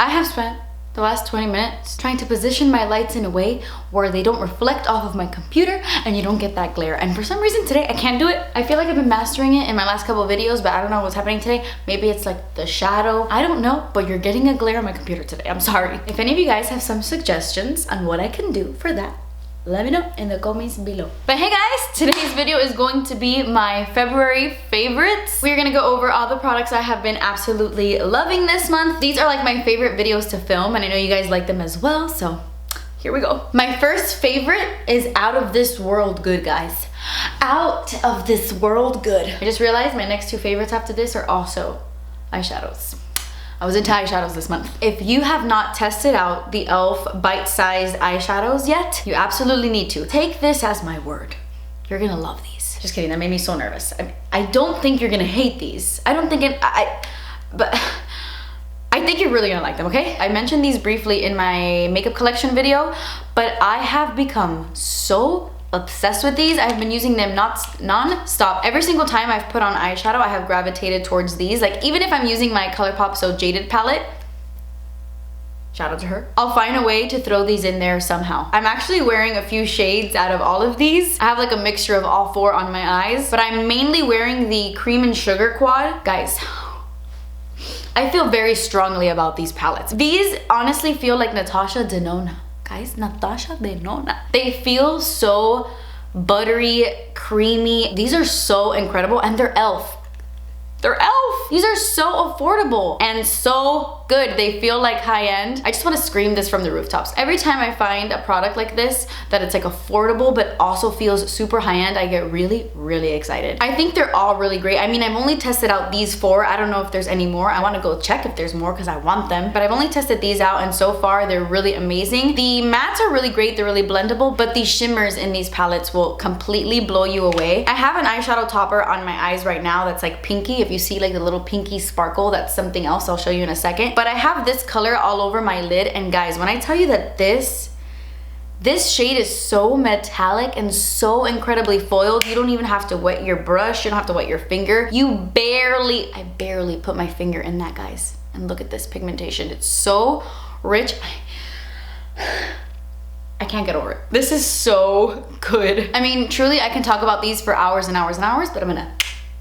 I have spent the last 20 minutes trying to position my lights in a way where they don't reflect off of my computer and you don't get that glare. And for some reason today, I can't do it. I feel like I've been mastering it in my last couple of videos, but I don't know what's happening today. Maybe it's like the shadow. I don't know, but you're getting a glare on my computer today. I'm sorry. If any of you guys have some suggestions on what I can do for that, let me know in the comments below. But hey guys, today's video is going to be my February favorites. We're gonna go over all the products I have been absolutely loving this month. These are like my favorite videos to film, and I know you guys like them as well, so here we go. My first favorite is Out of This World Good, guys. Out of This World Good. I just realized my next two favorites after this are also eyeshadows. I was into eyeshadows this month. If you have not tested out the e.l.f. Bite-Size Eyeshadows yet, you absolutely need to. Take this as my word. You're gonna love these. Just kidding, that made me so nervous. I don't think you're gonna hate these. I don't think but I think you're really gonna like them, okay? I mentioned these briefly in my makeup collection video, but I have become so obsessed with these. I've been using them non-stop. Every single time I've put on eyeshadow, I have gravitated towards these. Like, even if I'm using my Colourpop So Jaded palette, shout out to her, I'll find a way to throw these in there somehow. I'm actually wearing a few shades out of all of these. I have like a mixture of all four on my eyes, but I'm mainly wearing the Cream and Sugar Quad. Guys, I feel very strongly about these palettes. These honestly feel like Natasha Denona. Guys, Natasha Denona. They feel so buttery, creamy. These are so incredible, and they're e.l.f. They're e.l.f. These are so affordable and so good. They feel like high-end. I just want to scream this from the rooftops. Every time I find a product like this, that it's like affordable but also feels super high-end, I get really, really excited. I think they're all really great. I mean, I've only tested out these four. I don't know if there's any more. I want to go check if there's more because I want them. But I've only tested these out, and so far they're really amazing. The mattes are really great. They're really blendable, but the shimmers in these palettes will completely blow you away. I have an eyeshadow topper on my eyes right now that's like pinky. If you see like the little pinky sparkle, that's something else I'll show you in a second. But I have this color all over my lid, and guys, when I tell you that this shade is so metallic and so incredibly foiled, you don't even have to wet your brush, you don't have to wet your finger. I barely put my finger in that, guys. And look at this pigmentation. It's so rich. I can't get over it. This is so good. I mean, truly, I can talk about these for hours and hours and hours, but I'm gonna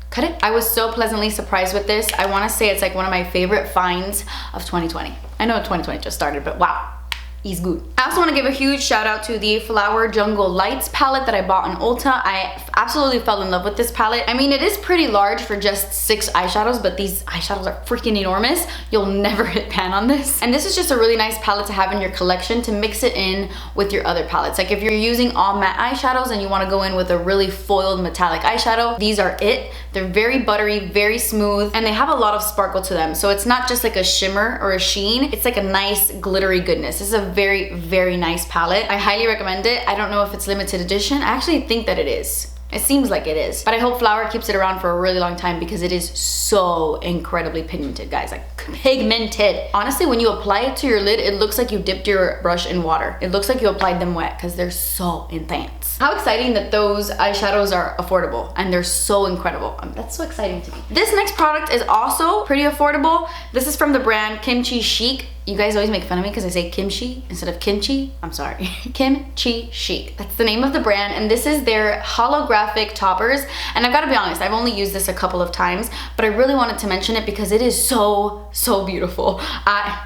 cut it. I was so pleasantly surprised with this. I want to say it's like one of my favorite finds of 2020. I know 2020 just started, but wow, it's good. I also want to give a huge shout out to the Flower Jungle Lights palette that I bought on Ulta. I absolutely fell in love with this palette. I mean, it is pretty large for just 6 eyeshadows, but these eyeshadows are freaking enormous. You'll never hit pan on this. And this is just a really nice palette to have in your collection to mix it in with your other palettes. Like if you're using all matte eyeshadows and you want to go in with a really foiled metallic eyeshadow, these are it. They're very buttery, very smooth, and they have a lot of sparkle to them. So it's not just like a shimmer or a sheen, it's like a nice glittery goodness. This is a very, very nice palette. I highly recommend it. I don't know if it's limited edition. I actually think that it is. It seems like it is, but I hope Flower keeps it around for a really long time because it is so incredibly pigmented, guys, like pigmented. Honestly, when you apply it to your lid, it looks like you dipped your brush in water. It looks like you applied them wet because they're so intense. How exciting that those eyeshadows are affordable and they're so incredible. That's so exciting to me. This next product is also pretty affordable. This is from the brand Chi Chic. You guys always make fun of me because I say kimchi instead of kimchi. I'm sorry. Chi Chic. That's the name of the brand, and this is their holographic toppers. And I've got to be honest, I've only used this a couple of times, but I really wanted to mention it because it is so, so beautiful. I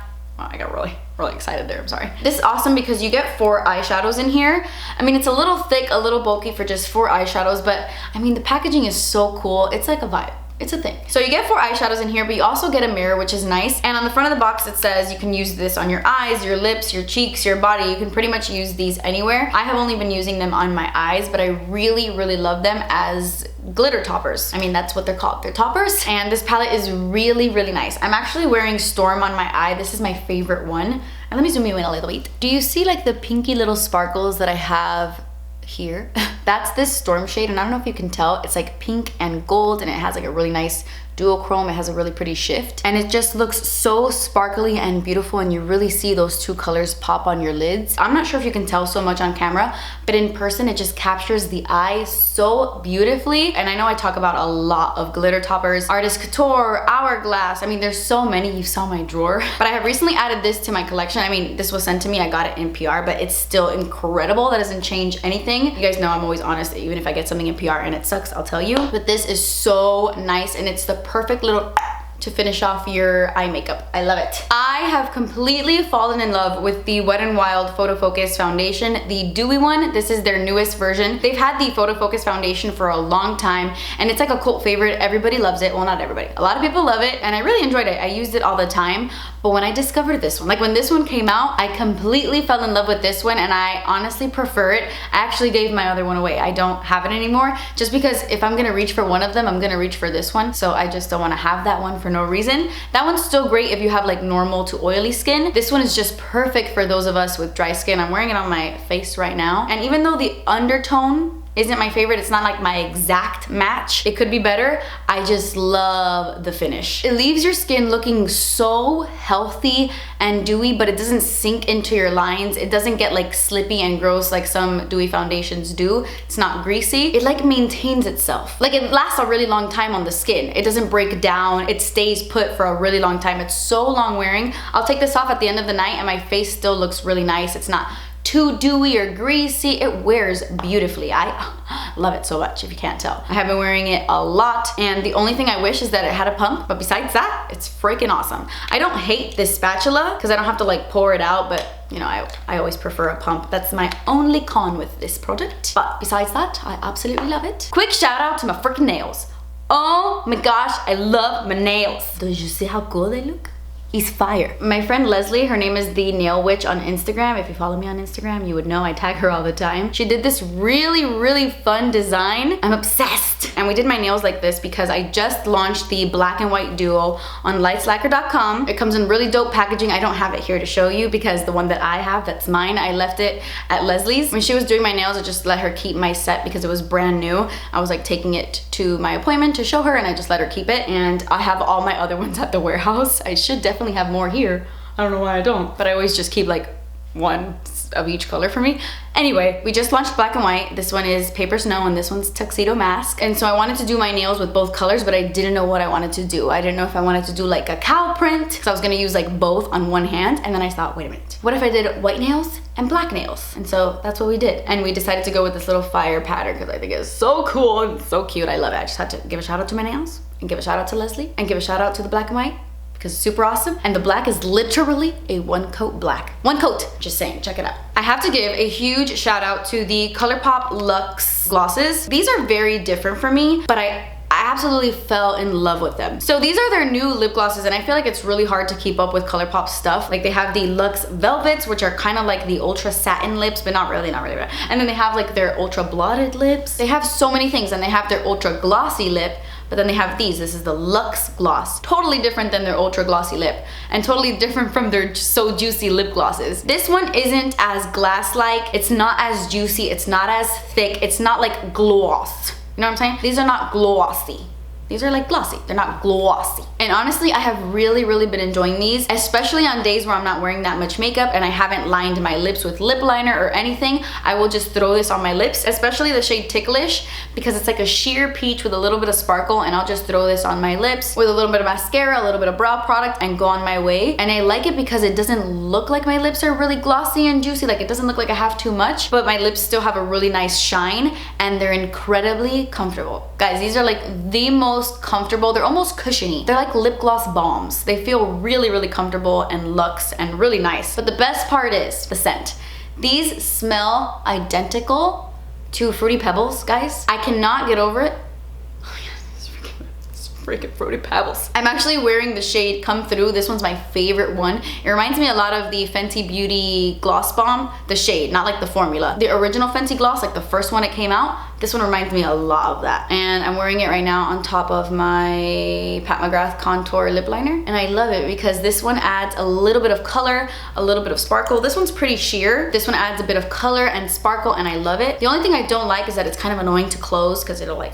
got really excited there, I'm sorry. This is awesome because you get 4 eyeshadows in here. I mean, it's a little thick, a little bulky for just 4 eyeshadows, but I mean, the packaging is so cool. It's like a vibe. It's a thing. So you get 4 eyeshadows in here, but you also get a mirror, which is nice. And on the front of the box, it says you can use this on your eyes, your lips, your cheeks, your body. You can pretty much use these anywhere. I have only been using them on my eyes, but I really, really love them as glitter toppers. I mean, that's what they're called. They're toppers. And this palette is really, really nice. I'm actually wearing Storm on my eye. This is my favorite one. And let me zoom you in a little bit. Do you see like the pinky little sparkles that I have here? That's this Storm shade, and I don't know if you can tell, it's like pink and gold, and it has like a really nice duochrome. It has a really pretty shift and it just looks so sparkly and beautiful, and you really see those two colors pop on your lids. I'm not sure if you can tell so much on camera, but in person it just captures the eye so beautifully. And I know I talk about a lot of glitter toppers, Artist Couture, Hourglass. I mean, there's so many. You saw my drawer. But I have recently added this to my collection. I mean, this was sent to me. I got it in PR, but it's still incredible. That doesn't change anything. You guys know I'm always honest. Even if I get something in PR and it sucks, I'll tell you. But this is so nice, and it's the perfect little to finish off your eye makeup. I love it. I have completely fallen in love with the Wet n Wild PhotoFocus Foundation, the dewy one. This is their newest version. They've had the PhotoFocus Foundation for a long time, and it's like a cult favorite. Everybody loves it. Well, not everybody. A lot of people love it, and I really enjoyed it. I used it all the time. But when I discovered this one, like when this one came out, I completely fell in love with this one, and I honestly prefer it. I actually gave my other one away. I don't have it anymore, just because if I'm gonna reach for one of them, I'm gonna reach for this one. So I just don't wanna have that one for no reason. That one's still great if you have like normal to oily skin. This one is just perfect for those of us with dry skin. I'm wearing it on my face right now. And even though the undertone isn't my favorite, it's not like my exact match, it could be better, I just love the finish. It leaves your skin looking so healthy and dewy, but it doesn't sink into your lines. It doesn't get like slippy and gross like some dewy foundations do. It's not greasy. It like maintains itself. Like it lasts a really long time on the skin. It doesn't break down. It stays put for a really long time. It's so long wearing. I'll take this off at the end of the night and my face still looks really nice. It's not too dewy or greasy. It wears beautifully. I love it so much, if you can't tell. I have been wearing it a lot, and the only thing I wish is that it had a pump, but besides that, it's freaking awesome. I don't hate this spatula because I don't have to like pour it out, but you know, I always prefer a pump. That's my only con with this product. But besides that, I absolutely love it. Quick shout out to my freaking nails. Oh my gosh, I love my nails. Did you see how cool they look? He's fire. My friend Leslie, her name is the Nail Witch on Instagram. If you follow me on Instagram, you would know I tag her all the time. She did this really fun design. I'm obsessed. And we did my nails like this because I just launched the black and white duo on lightslacker.com. It comes in really dope packaging. I don't have it here to show you because the one that I have, that's mine, I left it at Leslie's. When she was doing my nails, I just let her keep my set because it was brand new. I was like taking it to my appointment to show her, and I just let her keep it. And I have all my other ones at the warehouse. I should definitely have more here. I don't know why I don't, but I always just keep like one of each color for me. Anyway, we just launched black and white. This one is Paper Snow and this one's Tuxedo Mask. And so I wanted to do my nails with both colors, but I didn't know what I wanted to do. I didn't know if I wanted to do like a cow print, because I was gonna use like both on one hand. And then I thought, wait a minute, what if I did white nails and black nails? And so that's what we did. And we decided to go with this little fire pattern because I think it's so cool and so cute. I love it. I just had to give a shout out to my nails and give a shout out to Leslie and give a shout out to the black and white, because it's super awesome. And the black is literally a one coat black. One coat, just saying, check it out. I have to give a huge shout out to the Colourpop Luxe glosses. These are very different for me, but I absolutely fell in love with them. So these are their new lip glosses, and I feel like it's really hard to keep up with Colourpop stuff. Like they have the Luxe Velvets, which are kind of like the ultra satin lips, but not really. And then they have like their ultra blotted lips. They have so many things, and they have their ultra glossy lip. But then they have these. This is the Luxe Gloss. Totally different than their ultra glossy lip, and totally different from their so juicy lip glosses. This one isn't as glass-like. It's not as juicy. It's not as thick. It's not like gloss. You know what I'm saying? These are not glossy. These are like glossy. They're not glossy. And honestly, I have really been enjoying these, especially on days where I'm not wearing that much makeup and I haven't lined my lips with lip liner or anything. I will just throw this on my lips, especially the shade Ticklish, because it's like a sheer peach with a little bit of sparkle, and I'll just throw this on my lips with a little bit of mascara, a little bit of brow product, and go on my way. And I like it because it doesn't look like my lips are really glossy and juicy. Like it doesn't look like I have too much, but my lips still have a really nice shine, and they're incredibly comfortable. Guys, these are like the most comfortable. They're almost cushiony. They're like lip gloss balms. They feel really comfortable and luxe and really nice. But the best part is the scent. These smell identical to Fruity Pebbles, guys. I cannot get over it. Oh yeah, these freaking Fruity Pebbles. I'm actually wearing the shade Come Through. This one's my favorite one. It reminds me a lot of the Fenty Beauty Gloss Bomb, the shade, not like the formula. The original Fenty Gloss, like the first one it came out, this one reminds me a lot of that. And I'm wearing it right now on top of my Pat McGrath Contour Lip Liner. And I love it because this one adds a little bit of color, a little bit of sparkle. This one's pretty sheer. This one adds a bit of color and sparkle, and I love it. The only thing I don't like is that it's kind of annoying to close because it'll like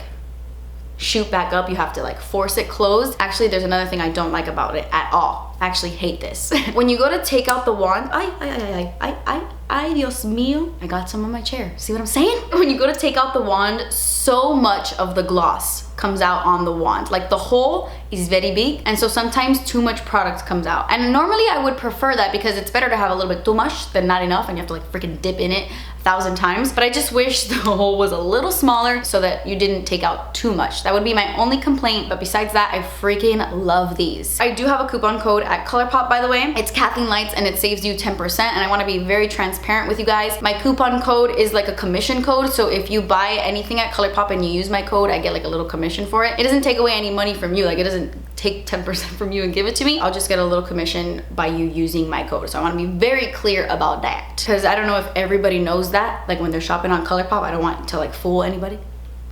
shoot back up. You have to like force it closed. Actually, there's another thing I don't like about it at all. I actually hate this. When you go to take out the wand, ay, Dios mío. I got some on my chair. See what I'm saying? When you go to take out the wand, so much of the gloss comes out on the wand. Like the hole is very big, and so sometimes too much product comes out. And normally I would prefer that because it's better to have a little bit too much than not enough and you have to like freaking dip in it 1,000 times. But I just wish the hole was a little smaller so that you didn't take out too much. That would be my only complaint, but besides that, I freaking love these. I do have a coupon code at Colourpop, by the way. It's Kathleen Lights and it saves you 10%, and I want to be very transparent with you guys. My coupon code is like a commission code, so if you buy anything at Colourpop and you use my code, I get like a little commission for it. It doesn't take away any money from you, like it doesn't take 10% from you and give it to me. I'll just get a little commission by you using my code. So I want to be very clear about that, because I don't know if everybody knows that, like when they're shopping on Colourpop. I don't want to like fool anybody,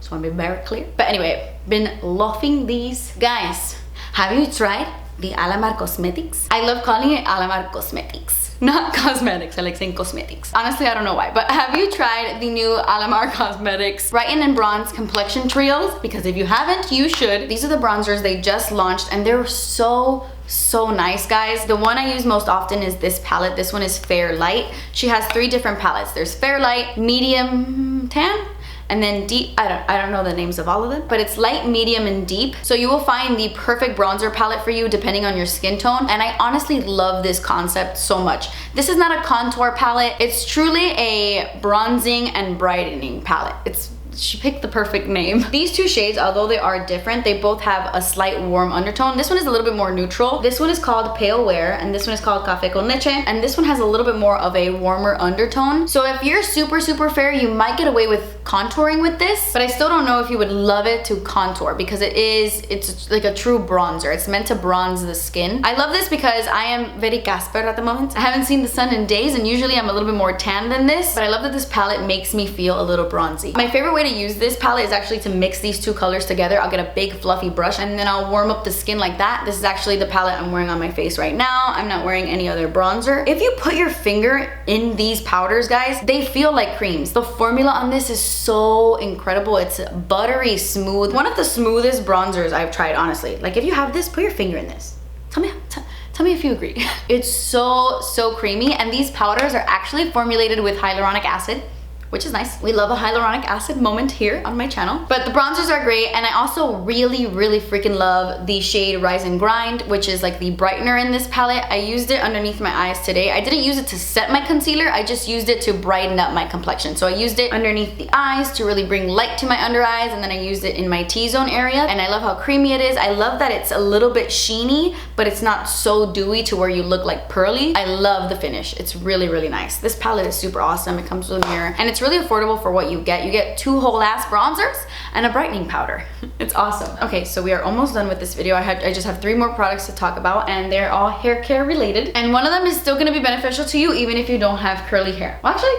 so I want to be very clear. But anyway, been loving these. Guys, have you tried the Alamar Cosmetics? I love calling it Alamar Cosmetics, not cosmetics. I like saying cosmetics. Honestly, I don't know why, but have you tried the new Alamar Cosmetics Brighten and Bronze Complexion Trios? Because if you haven't, you should. These are the bronzers they just launched, and they're so nice, guys. The one I use most often is this palette. This one is Fair Light. She has 3 different palettes. There's Fair Light, Medium Tan, and then deep. I don't know the names of all of them, but it's light, medium, and deep. So you will find the perfect bronzer palette for you depending on your skin tone. And I honestly love this concept so much. This is not a contour palette. It's truly a bronzing and brightening palette. She picked the perfect name. These 2 shades, although they are different, they both have a slight warm undertone. This one is a little bit more neutral. This one is called Pale Wear, and this one is called Café con Leche, and this one has a little bit more of a warmer undertone. So if you're super fair, you might get away with contouring with this, but I still don't know if you would love it to contour, because it's like a true bronzer. It's meant to bronze the skin. I love this because I am very Casper at the moment. I haven't seen the sun in days, and usually I'm a little bit more tan than this, but I love that this palette makes me feel a little bronzy. My favorite way to use this palette is actually to mix these 2 colors together. I'll get a big fluffy brush and then I'll warm up the skin like that. This is actually the palette I'm wearing on my face right now. I'm not wearing any other bronzer. If you put your finger in these powders, guys, they feel like creams. The formula on this is so incredible. It's buttery smooth. One of the smoothest bronzers I've tried, honestly. Like if you have this, put your finger in this. Tell me if you agree. It's so creamy, and these powders are actually formulated with hyaluronic acid, which is nice. We love a hyaluronic acid moment here on my channel. But the bronzers are great, and I also really freaking love the shade Rise and Grind, which is like the brightener in this palette. I used it underneath my eyes today. I didn't use it to set my concealer, I just used it to brighten up my complexion. So I used it underneath the eyes to really bring light to my under eyes, and then I used it in my T-zone area, and I love how creamy it is. I love that it's a little bit sheeny, but it's not so dewy to where you look like pearly. I love the finish. It's really nice. This palette is super awesome. It comes with a mirror, and it's really affordable for what you get. You get 2 whole ass bronzers and a brightening powder. It's awesome. Okay, so we are almost done with this video. I just have 3 more products to talk about, and they're all hair care related. And one of them is still gonna be beneficial to you even if you don't have curly hair. Well, actually,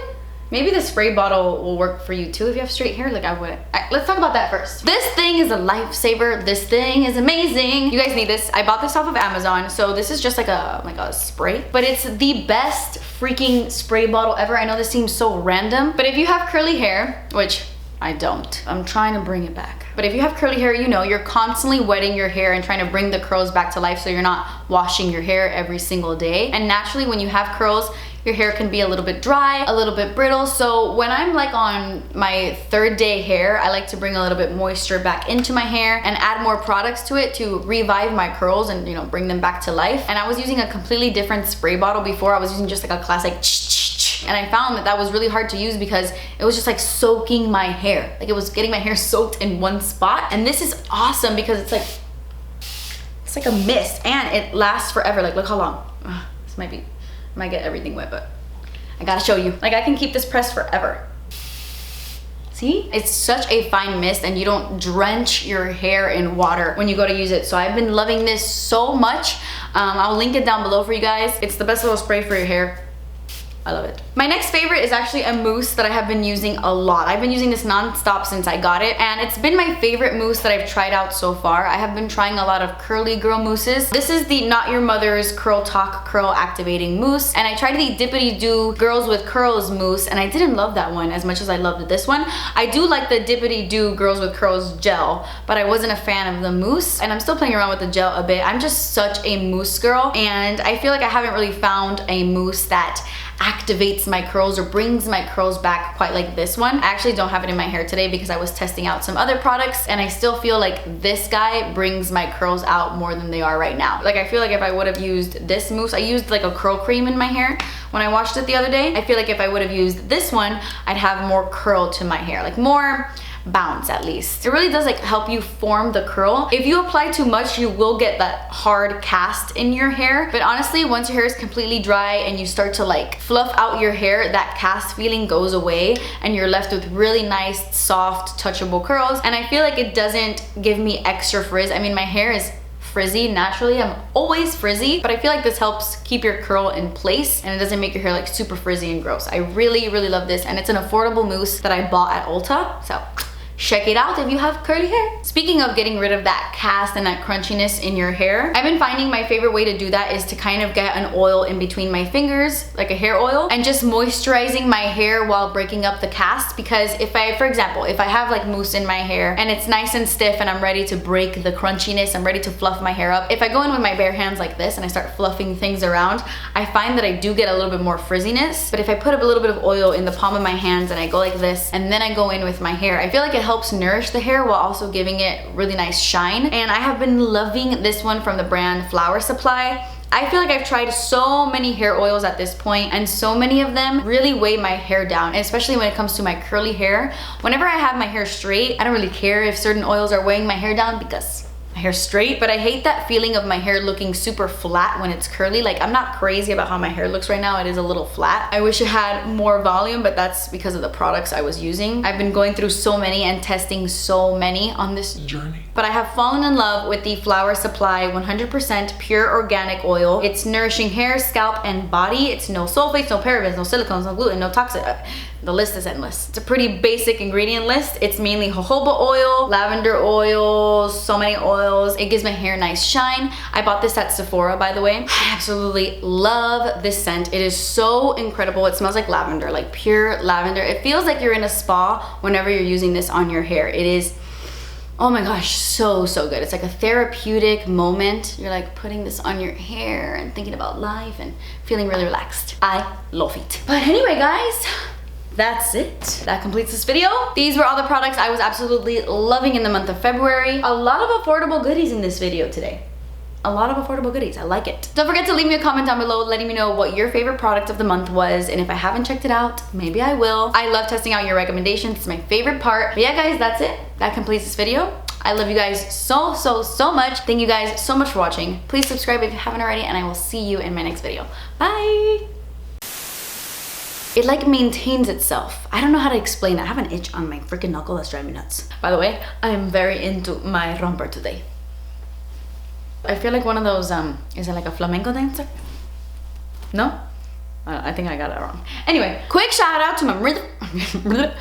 maybe the spray bottle will work for you too if you have straight hair. Like I wouldn't. Let's talk about that first. This thing is a lifesaver. This thing is amazing. You guys need this. I bought this off of Amazon. So this is just like a spray, but it's the best freaking spray bottle ever. I know this seems so random, but if you have curly hair, which I don't, I'm trying to bring it back. But if you have curly hair, you know you're constantly wetting your hair and trying to bring the curls back to life, so you're not washing your hair every single day. And naturally, when you have curls, your hair can be a little bit dry, a little bit brittle. So when I'm like on my 3rd day hair, I like to bring a little bit moisture back into my hair and add more products to it to revive my curls and, you know, bring them back to life. And I was using a completely different spray bottle before. I was using just like a classic and I found that was really hard to use because it was just like soaking my hair. Like it was getting my hair soaked in one spot. And this is awesome because it's like a mist and it lasts forever. Like look how long. This might get everything wet, but I gotta show you. Like I can keep this pressed forever. See? It's such a fine mist and you don't drench your hair in water when you go to use it. So I've been loving this so much. I'll link it down below for you guys. It's the best little spray for your hair. I love it. My next favorite is actually a mousse that I have been using a lot. I've been using this non-stop since I got it, and it's been my favorite mousse that I've tried out so far. I have been trying a lot of curly girl mousses. This is the Not Your Mother's Curl Talk Curl Activating Mousse, and I tried the Dippity Doo Girls with Curls mousse, and I didn't love that one as much as I loved this one. I do like the Dippity Doo Girls with Curls gel, but I wasn't a fan of the mousse, and I'm still playing around with the gel a bit. I'm just such a mousse girl, and I feel like I haven't really found a mousse that activates my curls or brings my curls back quite like this one. I actually don't have it in my hair today because I was testing out some other products, and I still feel like this guy brings my curls out more than they are right now. Like, I feel like if I would have used this mousse, I used like a curl cream in my hair when I washed it the other day. I feel like if I would have used this one, I'd have more curl to my hair, like more bounce at least. It really does like help you form the curl. If you apply too much, you will get that hard cast in your hair, but honestly, once your hair is completely dry and you start to like fluff out your hair, that cast feeling goes away and you're left with really nice, soft, touchable curls. And I feel like it doesn't give me extra frizz. I mean, my hair is frizzy naturally. I'm always frizzy, but I feel like this helps keep your curl in place and it doesn't make your hair like super frizzy and gross. I really, really love this, and it's an affordable mousse that I bought at Ulta, so check it out if you have curly hair. Speaking of getting rid of that cast and that crunchiness in your hair, I've been finding my favorite way to do that is to kind of get an oil in between my fingers, like a hair oil, and just moisturizing my hair while breaking up the cast. Because if I, for example, if I have like mousse in my hair and it's nice and stiff and I'm ready to break the crunchiness, I'm ready to fluff my hair up, if I go in with my bare hands like this and I start fluffing things around, I find that I do get a little bit more frizziness. But if I put a little bit of oil in the palm of my hands and I go like this and then I go in with my hair, I feel like it helps nourish the hair while also giving it really nice shine. And I have been loving this one from the brand Flower Supply. I feel like I've tried so many hair oils at this point, and so many of them really weigh my hair down, especially when it comes to my curly hair. Whenever I have my hair straight, I don't really care if certain oils are weighing my hair down because my hair's straight, but I hate that feeling of my hair looking super flat when it's curly. Like, I'm not crazy about how my hair looks right now. It is a little flat. I wish it had more volume, but that's because of the products I was using. I've been going through so many and testing so many on this journey. But I have fallen in love with the Flower Supply 100% pure organic oil. It's nourishing hair, scalp, and body. It's no sulfates, no parabens, no silicones, no gluten, no toxic. The list is endless. It's a pretty basic ingredient list. It's mainly jojoba oil, lavender oil, so many oils. It gives my hair a nice shine. I bought this at Sephora, by the way. I absolutely love this scent. It is so incredible. It smells like lavender, like pure lavender. It feels like you're in a spa whenever you're using this on your hair. It is, oh my gosh, so good. It's like a therapeutic moment. You're like putting this on your hair and thinking about life and feeling really relaxed. I love it. But anyway, guys, that's it. That completes this video. These were all the products I was absolutely loving in the month of February. A lot of affordable goodies in this video today. A lot of affordable goodies. I like it. Don't forget to leave me a comment down below letting me know what your favorite product of the month was, and if I haven't checked it out, maybe I will. I love testing out your recommendations. It's my favorite part. But yeah, guys, that's it. That completes this video. I love you guys so much. Thank you guys so much for watching. Please subscribe if you haven't already, and I will see you in my next video. Bye! It like maintains itself. I don't know how to explain that. I have an itch on my freaking knuckle that's driving me nuts. By the way, I am very into my romper today. I feel like one of those, is it like a flamenco dancer? No? I think I got it wrong. Anyway, quick shout out to my